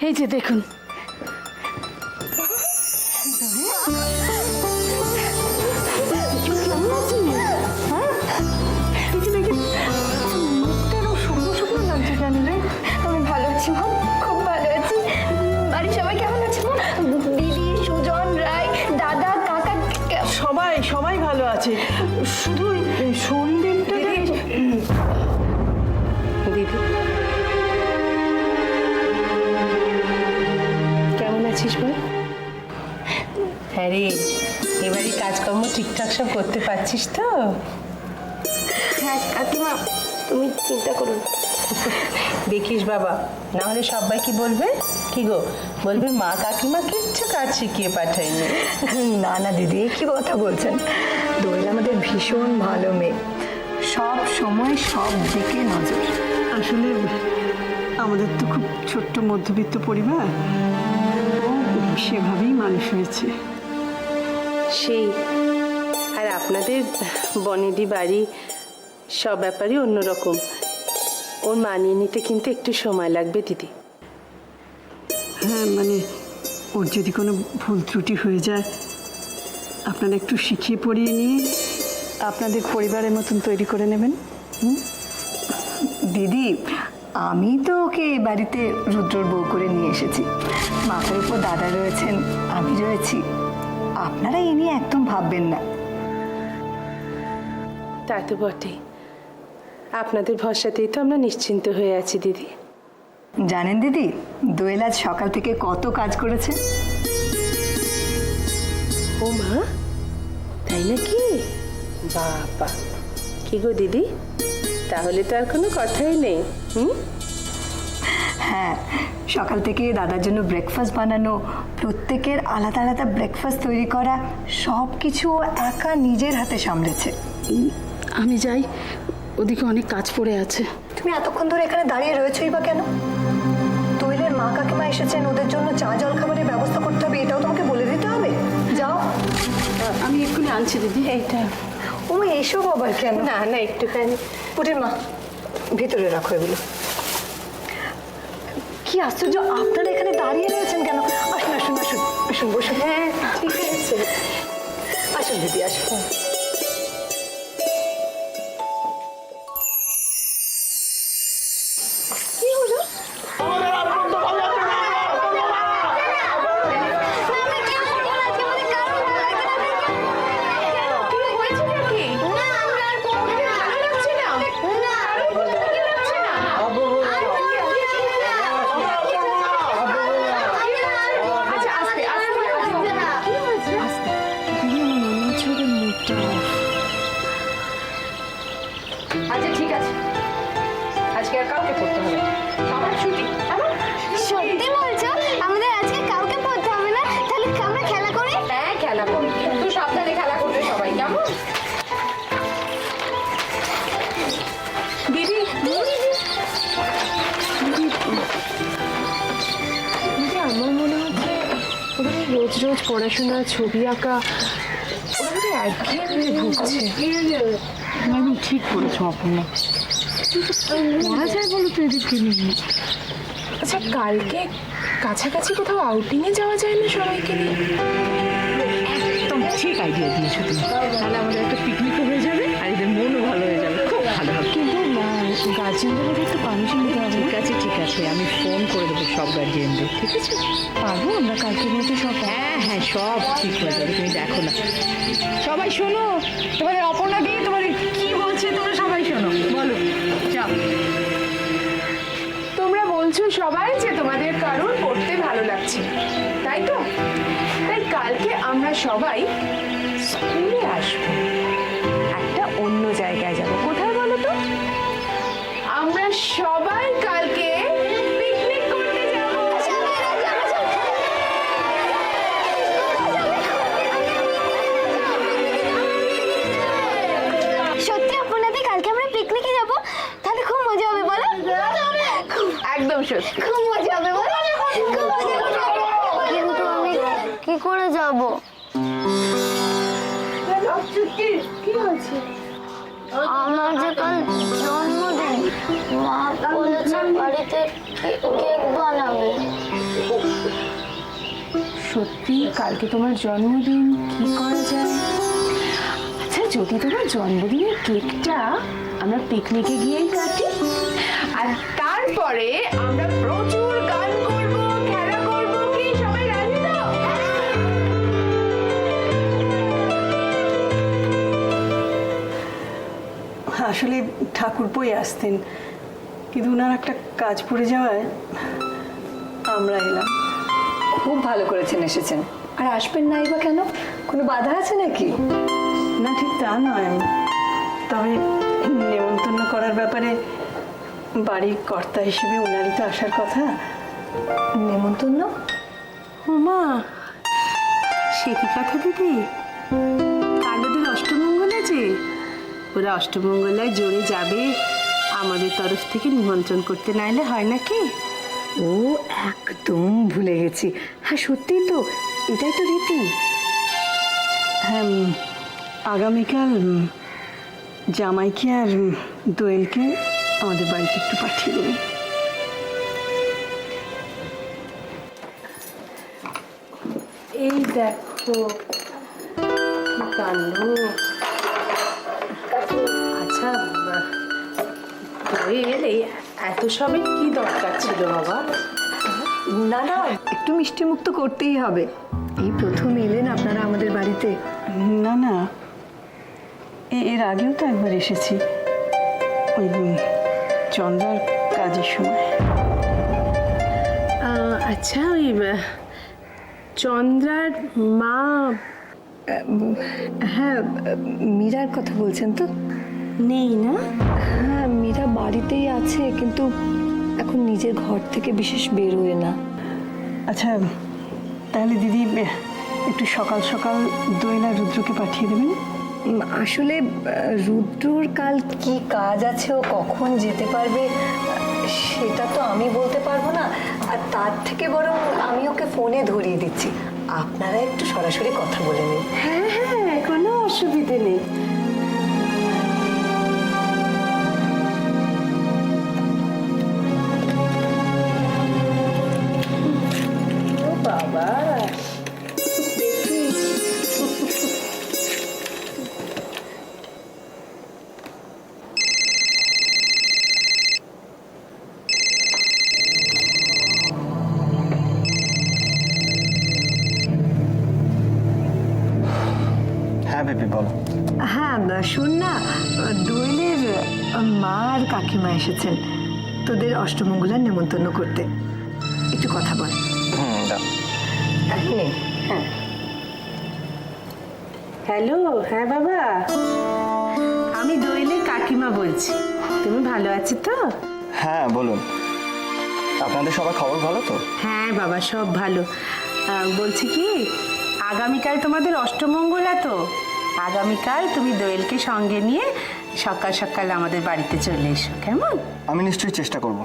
এই যে দেখুন, আমি ভালো আছি মা, খুব ভালো আছি। বাড়ির সবাই কেমন আছে মা? দিদি, সুজন, রায়, দাদা, কাকা সবাই সবাই ভালো আছে, শুধু সন্দীপটা। দিদি কেমন আছিস বল? হ্যাঁ রে, এবারই কাজকর্ম ঠিকঠাক সব করতে পারছিস তো? হ্যাঁ কাকিমা, তুমি চিন্তা করো না। দেখিস বাবা, না হলে সবাই কি বলবে? কি গো বলবে, মা কাকিমা কিচ্ছু কাজ শিখিয়ে পাঠায়নি। না না দিদি, কি কথা বলছেন? দোয়েল আমাদের ভীষণ ভালো মেয়ে, সব সময় সব দিকে নজর। আসলে আমাদের তো খুব ছোট্ট মধ্যবিত্ত পরিবার, সেভাবেই মানুষ হয়েছে। সেই আর আপনাদের বনেদি বাড়ি সব ব্যাপারই অন্যরকম। ওর মানিয়ে নিতে কিন্তু একটু সময় লাগবে দিদি। হ্যাঁ মানে ওর যদি কোনো ভুল ত্রুটি হয়ে যায়, আপনারা একটু শিখিয়ে পড়িয়ে নিয়ে আপনাদের পরিবারের মতন তৈরি করে নেবেন। দিদি, আমি তো ওকে এই বাড়িতে রুদ্রর বউ করে নিয়ে এসেছি। মাথার উপর দাদা রয়েছেন, আমি রয়েছি, আপনারা এ নিয়ে একদম ভাববেন না। তা তো বটেই, আপনাদের ভরসাতেই তো আমরা নিশ্চিন্ত হয়ে আছি দিদি। জানেন দিদি, দোয়েল আজ সকাল থেকে কত কাজ করেছে। ও মা, তাই নাকি? বাবা, কি গো দিদি, তাহলে তো আর কোনো কথাই নেই। হ্যাঁ, সকাল থেকে দাদার জন্য ব্রেকফাস্ট বানানো, প্রত্যেকের আলাদা আলাদা ব্রেকফাস্ট তৈরি করা, সব কিছু ও একা নিজের হাতে সামলেছে। আমি যাই, ওদিকে অনেক কাজ পড়ে আছে। তুমি এতক্ষণ ধরে এখানে দাঁড়িয়ে রয়েছই বা কেন? দোয়েলের মা কাকিমা এসেছেন, ওদের জন্য চা জল খাবারের ব্যবস্থা করতে হবে, এটাও তোমাকে বলে দিতে হবে। যাও, আমি এক্ষুনি আনছি দিদি। এইটা ও এসব আবার কেন? না না, একটুখানি। পুটির মা, ভিতরে রাখো এগুলো। কি আশ্চর্য, আপনারা এখানে দাঁড়িয়ে রয়েছেন কেন? আসুন আসুন আসুন আসুন, বসুন। হ্যাঁ ঠিক আছে, আসুন দিদি, আসুন। আচ্ছা ঠিক আছে, আজকে আর কাউকে পড়তে হবে না, সবার ছুটি। সত্যি বলছো? আমাদের আজকে কাউকে পড়তে হবে না? তাহলে আমরা খেলা করি? হ্যাঁ খেলা করি, কিন্তু সাবধানে খেলা করবে সবাই, কেমন? দিদি আমার মনে হচ্ছে ওদের রোজ রোজ পড়াশোনা, ছবি আঁকা, ওরা বোধহয় একঘেয়েমিতে ভুগছে। একদম ঠিক করেছো অপর্ণা, পড়া যায় বলো তো এদিকে নিয়ে। আচ্ছা কালকে কাছাকাছি কোথাও আউটিংয়ে যাওয়া যায় না সবাইকে নিয়ে? একদম ঠিক আইডিয়া দিয়েছো তুমি, তাহলে আমাদের একটা পিকনিকও হয়ে যাবে আর এদের মনও ভালো হয়ে যাবে, খুব ভালো হবে। কিন্তু গার্জেনদের একটু পারমিশন নিতে হবে। ঠিক আছে, আমি ফোন করে দেবো সব গার্জিয়ানদের, ঠিক আছে? পারবো আমরা কালকের মধ্যে সব? হ্যাঁ হ্যাঁ, সব ঠিক হয়ে যাবে, তুমি দেখো না। সবাই শোনো, তোমাদের অপর্ণা দিয়ে তোমাদের কি বলছে, তোমরা সবাই শোনো, বলো। যাও। তোমরা বলছো সবাই যে তোমাদের কারোর পড়তে ভালো লাগছে, তাই তো? তাই কালকে আমরা সবাই স্কুলে আসবো, একটা অন্য জায়গায় যাব। কোথায় বলো তো? আমরা সবাই কালকে পিকনিক করতে যাব। সত্যি আপনাদের কালকে আমরা পিকনিকে যাব? তাহলে খুব মজা হবে, বলো? একদম সত্যি, খুব মজা হবে, বলো? খুব মজা হবে। কিন্তু আমি কি করে যাব? কি হয়েছে? আমার যে কাল জন্মদিন, মা বলেছে বাড়িতে কেক বানাবে। সত্যি কালকে তোমার জন্মদিন, কি করা যায়? আচ্ছা, যদি তোমার জন্মদিনের কেকটা আমরা পিকনিকে গিয়েই কাটি, আর তারপরে আমরা প্রচুর গান করব, খেলা করব, কি সবাই রাজি তো? আসলে ঠাকুরপোই আসতেন, কিন্তু ওনার একটা কাজ পড়ে যাওয়ায় আমরা এলাম। খুব ভালো করেছেন এসেছেন। আর আসবেন নাই বা কেন? কোনো বাধা আছে নাকি? না, ঠিক তা নয়, তবে নেমন্তন্ন করার ব্যাপারে বাড়ির কর্তা হিসেবে ওনারই তো আসার কথা। নেমন্তন্ন? ওমা, সে কি কথা দিদি? কাল ওদের অষ্টমঙ্গল আছে, ওরা অষ্টমঙ্গলায় জোরে যাবে, আমাদের তরফ থেকে নিমন্ত্রণ করতে নাইলে হয় নাকি? ও, একদম ভুলে গেছি। হ্যাঁ সত্যিই তো, এটাই তো রীতি। হ্যাঁ, আগামীকাল জামাইকে আর দোয়েলকে আমাদের বাড়িতে একটু পাঠিয়ে দেবেন। এই দেখো কি কাণ্ড। আচ্ছা, দোয়েল, এই এত সবে কি দরকার ছিল বাবা? না না, একটু মিষ্টি মুখ তো করতেই হবে। এই প্রথম এলেন আপনারা আমাদের বাড়িতে। না না, এর আগেও তো একবার এসেছি, ওই চন্দ্রার কাজের সময়। আচ্ছা, ওই চন্দ্রার মা? হ্যাঁ, মীরার কথা বলছেন তো? নেই না? হ্যাঁ, মীরা বাড়িতেই আছে, কিন্তু এখন নিজের ঘর থেকে বিশেষ বেরোয় না। আচ্ছা, তাহলে দিদি একটু সকাল সকাল দোয়েল আর রুদ্রকে পাঠিয়ে দেবেন। আসলে রুদ্রর কাল কি কাজ আছে, ও কখন যেতে পারবে সেটা তো আমি বলতে পারবো না। আর তার থেকে বরং আমি ওকে ফোনে ধরিয়ে দিচ্ছি, আপনারা একটু সরাসরি কথা বলে নিন। হ্যাঁ হ্যাঁ, কোনো অসুবিধে নেই। ও বাবা, হ্যাঁ বেবি বলো। হ্যাঁ শোন না, দোয়েলের মা আর কাকিমা এসেছেন তোদের অষ্টমঙ্গলার নেমন্তন্ন করতে, একটু কথা বল। দাও। হ্যাঁ, হ্যালো। হ্যাঁ বাবা, আমি দোয়েলের কাকিমা বলছি। তুমি ভালো আছো তো? হ্যাঁ বলুন, আপনাদের সবার খবর ভালো তো? হ্যাঁ বাবা, সব ভালো। বলছি কি, আগামীকাল তোমাদের অষ্টমঙ্গলা তো, আগামীকাল তুমি দোয়েলকে সঙ্গে নিয়ে সকাল সকাল আমাদের বাড়িতে চলে এসো, কেমন? আমি নিশ্চয়ই চেষ্টা করব।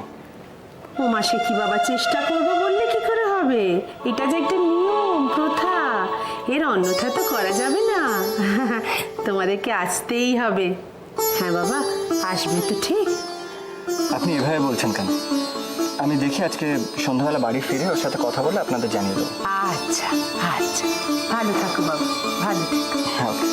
ওমা, সে কি বাবা, চেষ্টা করবো বললে কি করে হবে? এটা যে একটা নিয়ম, প্রথা, এর অন্যথা তো করা যাবে না। তোমাদেরকে আসতেই হবে। হ্যাঁ বাবা, আসবে তো ঠিক? আপনি এভাবে বলছেন কেন? আমি দেখি আজকে সন্ধ্যাবেলা বাড়ি ফিরে ওর সাথে কথা বলে আপনাদের জানিয়ে দেবো। আচ্ছা আচ্ছা, ভালো থাকো বাবা, ভালো থাকো। হ্যাঁ ওকে।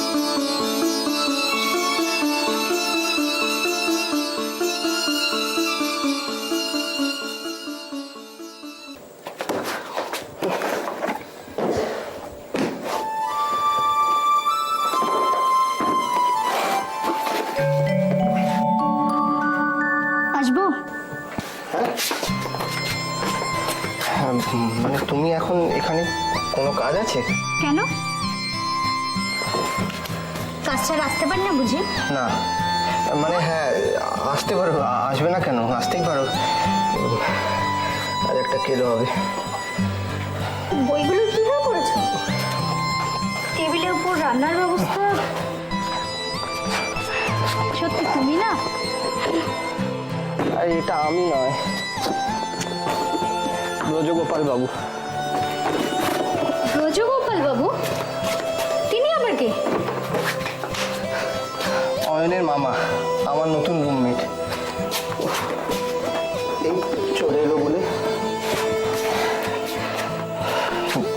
আসবো? হ্যাঁ, মানে তুমি এখন এখানে কোনো কাজ আছে? কেন? কাজ ছাড়া আসতে পারি না বুঝি? না মানে হ্যাঁ, আসতে পারো, আসবে না কেন, আসতেই পারো। আজ একটা কেলো হবে। বইগুলো কিভাবে করেছো? টেবিলের উপর রান্নার ব্যবস্থা। সত্যি তুমি না? আর এটা আমি নয়, ব্রজগোপাল বাবু। ব্রজগোপাল বাবু? তিনি আবার কে? অয়নের মামা, আমার নতুন রুমমেট। এই চলে এলো বলে।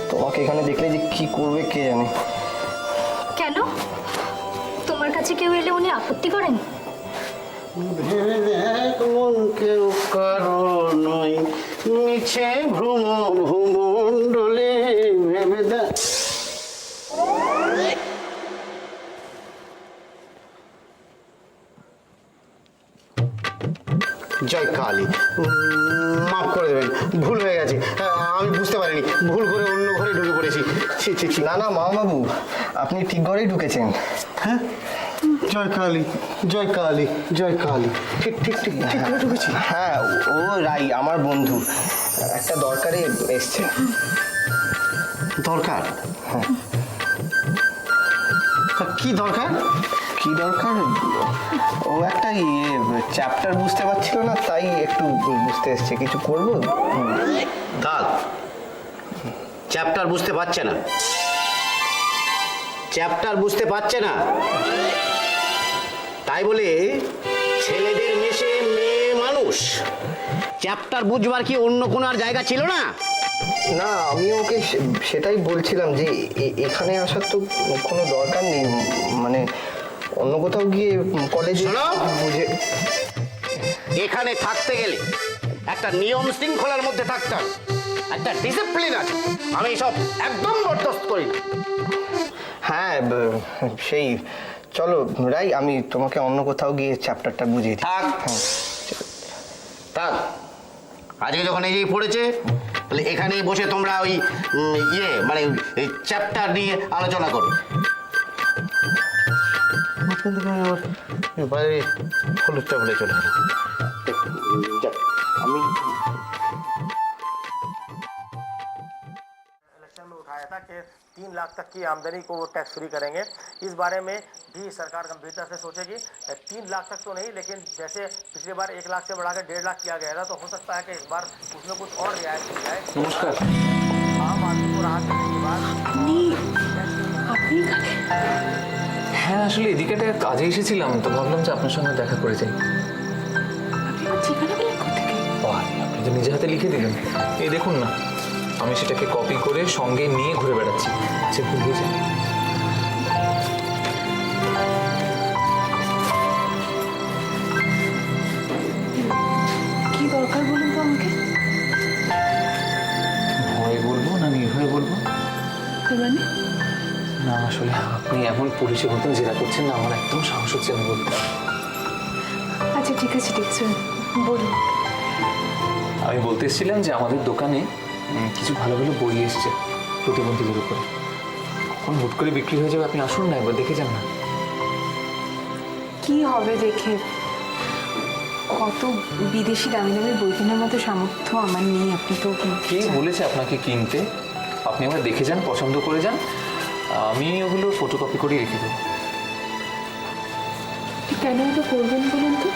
তোমার আমাকে এখানে দেখলে যে কি করবে কে জানে। কেন তোমার কাছে কেউ এলে উনি আপত্তি করেন? ভেবে দেখ মন কেউ কারো নয়, মিছে ভ্রমণ ভূমণ্ডলে ভেবে দেখ। জয় কালী, মাফ করে দেবেন, ভুল হয়ে গেছে, আমি বুঝতে পারিনি, ভুল করে অন্য ঘরে ঢুকে পড়েছি। ছি ছি ছি। না না মামাবাবু, আপনি ঠিক ঘরেই ঢুকেছেন। হ্যাঁ, জয় কালী, জয় কালী, জয় কালী, ঠিক ঠিক ঠিক ঠিক করে ঢুকেছি। হ্যাঁ, ও রাই আমার বন্ধু, একটা দরকারে এসছে। দরকার? হ্যাঁ। তা কি দরকার? কি দরকার? ও একটা চ্যাপ্টার বুঝতে পারছিল না, তাই একটু বুঝতে এসছে। কিছু করবো? দাল চ্যাপ্টার বুঝতে পারছে না, চ্যাপ্টার বুঝতে পারছে না, তাই বলে ছেলেদের মেশে মেয়ে মানুষ চ্যাপ্টার বুঝবার কি অন্য কোনো আর জায়গা ছিল না? না, আমি ওকে সেটাই বলছিলাম যে এখানে আসার তো কোনো দরকার নেই, মানে অন্য কোথাও গিয়ে কলেজে শোনো। বুঝে। এখানে থাকতে গেলে একটা নিয়ম শৃঙ্খলার মধ্যে থাকতে হবে, একটা ডিসিপ্লিন আছে, আমি সব একদম বরদাস্ত করি না। হ্যাঁ, সেই চলো রাই, আমি তোমাকে অন্য কোথাও গিয়ে চ্যাপ্টারটা বুঝিয়ে দিই। থাক থাক, আজকে যখন এই পড়েছে তাহলে এখানেই বসে তোমরা ওই মানে এই চ্যাপ্টার নিয়ে আলোচনা করো। বাইরে হলুদটা বলে চলে গেল। আমি इलेक्शन में उठाया था कि 3 लाख तक की आमदनी को वो टैक्स फ्री करेंगे। इस बारे में भी सरकार गंभीरता से सोचेगी। 3 लाख तक तो नहीं, लेकिन जैसे पिछली बार 1 लाख से बढ़ाकर 1.5 लाख किया गया था, तो हो सकता है कि इस बार उसमें कुछ और रियायत की जाए। নমস্কার। आम आदमी को राहत देने के बाद আপনি এখানে? হ্যাঁ, আসলে এদিকে একটা কাজে এসেছিলাম, তো ভাবলাম যে আপনার সঙ্গে দেখা করে যাই। আপনি আমার ঠিকানা পেলেন কোথেকে? বাহ, আপনি তো নিজে হাতে লিখে দিলেন। এই দেখুন না, আমি সেটাকে কপি করে সঙ্গে নিয়ে ঘুরে বেড়াচ্ছি। সে ভুল হয়েছে। কি দরকার বলুন তো আমাকে? ভয় বলবো না নির্ভয় বলবো? তার মানে না, আসলে আপনি এমন পুলিশের মতন জেরা করছেন না, আমার একদম সাহস হচ্ছে আমি বলতে। আচ্ছা ঠিক আছে বলুন। আমি বলতে এসেছিলাম যে আমাদের দোকানে কিছু ভালো ভালো বই এসছে প্রতিবন্ধীদের উপরে। কখন হুট করে বিক্রি হয়ে যাবে, আপনি আসুন না, একবার দেখে যান না। কি হবে দেখে? কত বিদেশি দামি দামি বই কেনার মতো সামর্থ্য আমার নেই। আপনি তো কে বলেছে আপনাকে কিনতে? আপনি একবার দেখে যান, পছন্দ করে যান, আমি ওগুলো ফটোকপি করে রেখে দেবো। কেন এটা করবেন বলুন তো?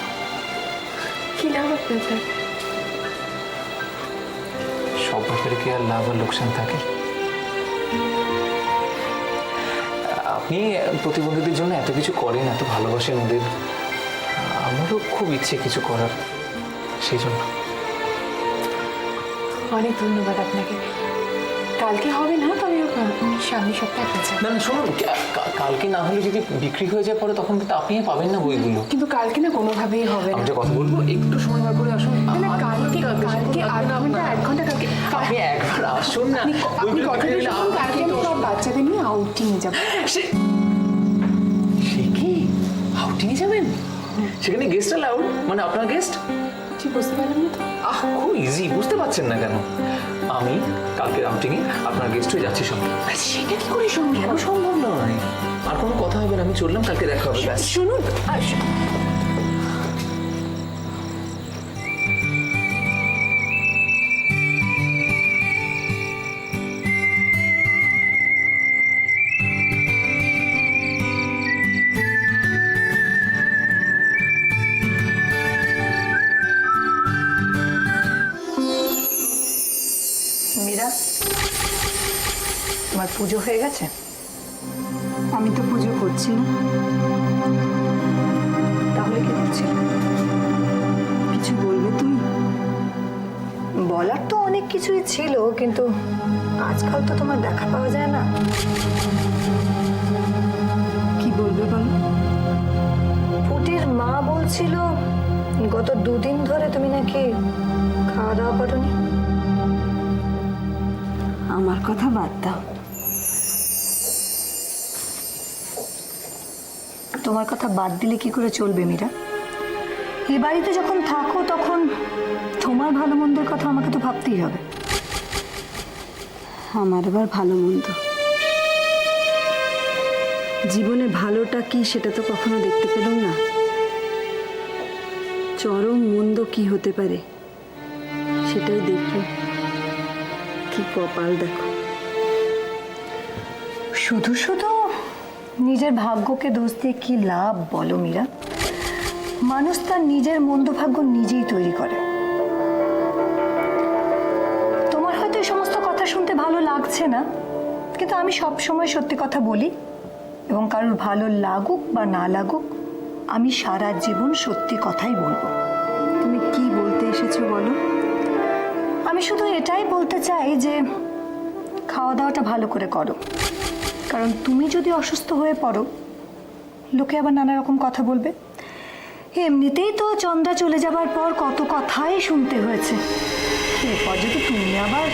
কি লাভ আপনার স্যার? সব ব্যাপারে কি আর লাভ আর লোকসান থাকে? আপনি প্রতিবন্ধীদের জন্য এত কিছু করেন, এত ভালোবাসেন ওদের, আমারও খুব ইচ্ছে কিছু করার, সেই জন্য। অনেক ধন্যবাদ আপনাকে। কালকে হবে না, তবে সামনের সপ্তাহে পেয়েছে। না না, শুনুন, কালকে না হলে যদি বিক্রি হয়ে যায় পরে, তখন কিন্তু আপনি পাবেন না বইগুলো। কিন্তু কালকে না কোনোভাবেই হবে আমি না। যে কথা বলবো, একটু সময় বার করে আসুন। না, কালকে 1 ঘন্টা কালকে। আপনি একবার আসুন না। আপনি কথাটা শুনুন, কালকে আমি সব বাচ্চাদের নিয়ে আউটিং যাবো। সে কি আউটিংয়ে যাবেন? সেখানে গেস্ট অ্যালাউড? মানে আপনার গেস্ট? ঠিক বুঝতে পারলাম না তো। খুব ইজি, বুঝতে পারছেন না কেন? আমি কালকে আউটিংয়ে আপনার গেস্ট হয়ে যাচ্ছি সঙ্গে। সেটা কি করে সম্ভব? কেন সম্ভব নয়? আর কোনো কথা হবে না, আমি চললাম, কালকে দেখা হবে, ব্যাস। শুনুন, মীরা, তোমার পুজো হয়ে গেছে? আমি তো পুজো করছি না। তাহলে কি করছিলে? কিছু বলবে তুমি? বল। বলার তো অনেক কিছুই ছিল, কিন্তু আজকাল তো তোমার দেখা পাওয়া যায় না। কি বলবে বলো? পুটির মা বলছিল গত 2 দিন ধরে তুমি নাকি খাওয়া দাওয়া করোনি। আমার কথা বাদ দাও। তোমার কথা বাদ দিলে কি করে চলবে মীরা? এ বাড়িতে যখন থাকো তখন তোমার ভালো মন্দের কথা আমাকে তো ভাবতেই হবে। আমার আবার ভালো মন্দ, জীবনে ভালোটা কি সেটা তো কখনো দেখতে পেলাম না। চরম মন্দ কি হতে পারে সেটাই দেখলো। কি কপাল দেখো। শুধু শুধু নিজের ভাগ্যকে দোষ দিয়ে কি লাভ বলো মীরা? মানুষ তার নিজের মন্দ ভাগ্য নিজেই তৈরি করে। তোমার হয়তো এই সমস্ত কথা শুনতে ভালো লাগছে না, কিন্তু আমি সব সময় সত্যি কথা বলি, এবং কারোর ভালো লাগুক বা না লাগুক আমি সারা জীবন সত্যি কথাই বলবো। তুমি কি বলতে এসেছো বলো? আমি শুধু এটাই বলতে চাই যে খাওয়া দাওয়াটা ভালো করে করো, কারণ তুমি যদি অসুস্থ হয়ে পড়ো লোকে আবার নানা রকম কথা বলবে। এমনিতেই তো চন্দ্রা চলে যাবার পর কত কথাই শুনতে হয়েছে, এরপর যদি তুমি আবার।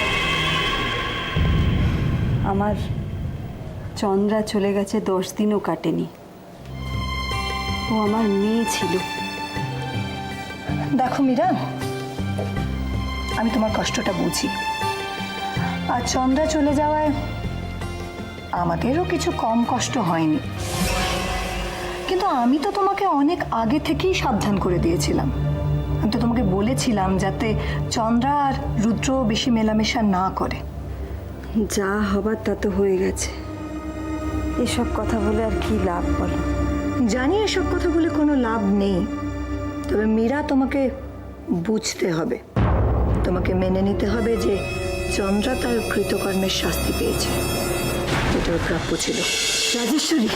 আমার চন্দ্রা চলে গেছে 10 দিনও কাটেনি। ও আমার মেয়ে ছিল। দেখো মীরা, আমি তোমার কষ্টটা বুঝি, আর চন্দ্রা চলে যাওয়ায় আমাদেরও কিছু কম কষ্ট হয়নি, কিন্তু আমি তো তোমাকে অনেক আগে থেকেই সাবধান করে দিয়েছিলাম। আমি তো তোমাকে বলেছিলাম যাতে চন্দ্রা আর রুদ্র বেশি মেলামেশা না করে। যা হবার তা তো হয়ে গেছে, এসব কথা বলে আর কি লাভ বলো? জানি এসব কথা বলে কোনো লাভ নেই, তবে মীরা তোমাকে বুঝতে হবে, তোমাকে মেনে নিতে হবে যে চন্দ্রা তার কৃতকর্মের শাস্তি পেয়েছে, এটা ওর প্রাপ্য ছিল। রাজেশ্বরী,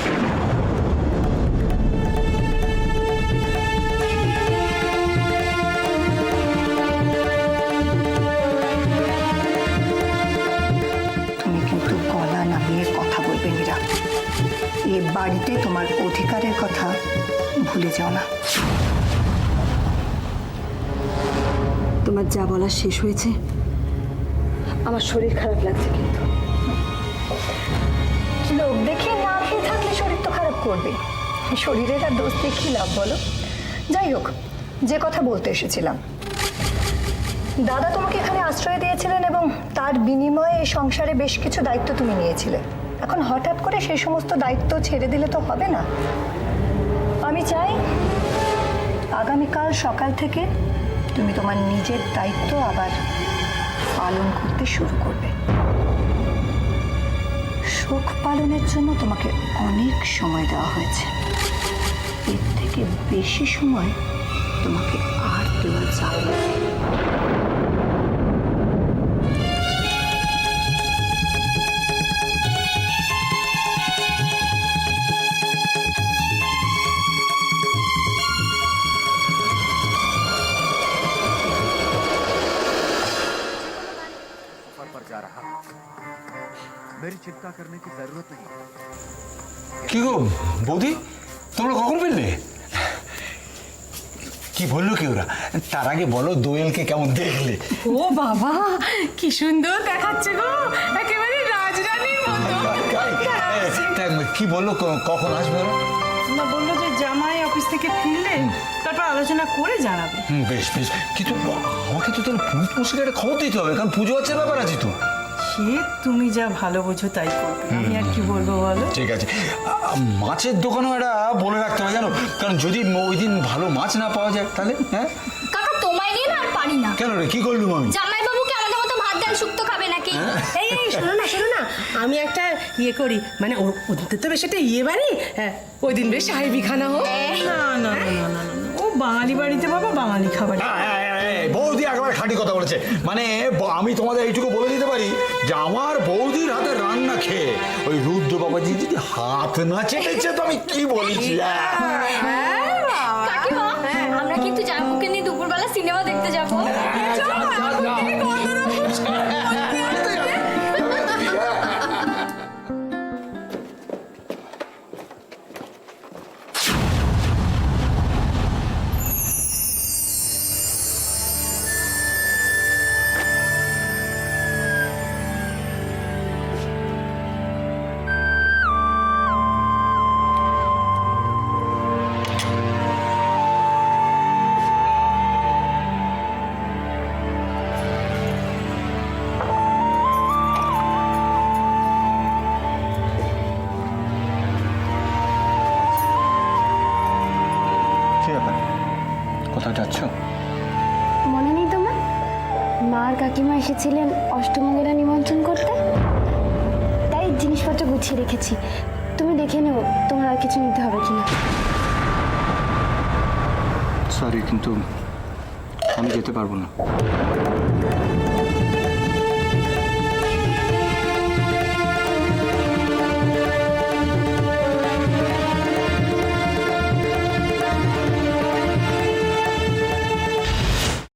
তুমি কিন্তু গলা নামিয়ে কথা বলবে মীরা, এ বাড়িতে তোমার অধিকারের কথা ভুলে যাও না। তোমার যা বলার শেষ হয়েছে? আমার শরীর খারাপ লাগছে। কিন্তু লোক দেখে না খেয়ে থাকলে শরীর তো খারাপ করবে, শরীরের আর দোষ দিয়ে কি লাভ বলো? যাই হোক, যে কথা বলতে এসেছিলাম, দাদা তোমাকে এখানে আশ্রয় দিয়েছিলেন এবং তার বিনিময়ে এই সংসারে বেশ কিছু দায়িত্ব তুমি নিয়েছিলে। এখন হঠাৎ করে সেই সমস্ত দায়িত্ব ছেড়ে দিলে তো হবে না। আমি চাই আগামীকাল সকাল থেকে তুমি তোমার নিজের দায়িত্ব আবার পালন করতে শুরু করবে। শোক পালনের জন্য তোমাকে অনেক সময় দেওয়া হয়েছে, এর থেকে বেশি সময় তোমাকে আর দেওয়া যাবে না। কি গো বৌদি, তোমরা কখন ফিরলে? কি বললো কি ওরা? তার আগে বলো দোয়েলকে কেমন দেখলে? ও বাবা, কি সুন্দর দেখাচ্ছে গো, একেবারে রাজরানীর মতো। কি বললো, কখন আসবে ওরা? না, বললো যে জামাই অফিস থেকে ফিরলে তারপর আলোচনা করে জানাবে। বেশ বেশ, কিন্তু আমাকে তো তাহলে পুরুষ মশাইকে একটা খবর দিতে হবে, কারণ পুজো হচ্ছে, ব্যাপার আছে তো। সে তুমি যা ভালো বোঝো তাই করবে, আমি আর কি বলবো বলো। ঠিক আছে, মাছের দোকানও একটা বলে রাখতে হবে জানো, কারণ যদি ওই দিন ভালো মাছ না পাওয়া যায় তাহলে। হ্যাঁ কাকা, তোমায় নিয়ে না আর পারি না। কেন রে, কি করলুম আমি? জামাই বাবুকে আমাদের মতো ভাত ডাল শুক্তো খাবে নাকি? এই শোনো না, আমি একটা ইয়ে করি, মানে ওদের তো বেশ একটা ইয়ে বাড়ি, হ্যাঁ ওই দিন বেশ সাহেবি খানা হোক। না, ও বাঙালি বাড়িতে বাবা, বাঙালি খাবার। বৌদি একেবারে খাঁটি কথা বলেছে, মানে আমি তোমাদের এইটুকু বলে দিতে পারি যে আমার বৌদির হাতে রান্না খেয়ে ওই রুদ্র বাবাজি যদি হাত না চেটেছে তো আমি কি বলেছি। কাকিমা, আমরা কিন্তু জামাইকে নিয়ে দুপুরবেলা সিনেমা দেখতে যাবো। কাকিমা এসেছিলেন অষ্টমঙ্গলা নিমন্ত্রণ করতে, তাই জিনিসপত্র গুছিয়ে রেখেছি। তুমি দেখে নেও তোমার আর কিছু নিতে হবে কিনা। সরি, কিন্তু আমি যেতে পারবো না।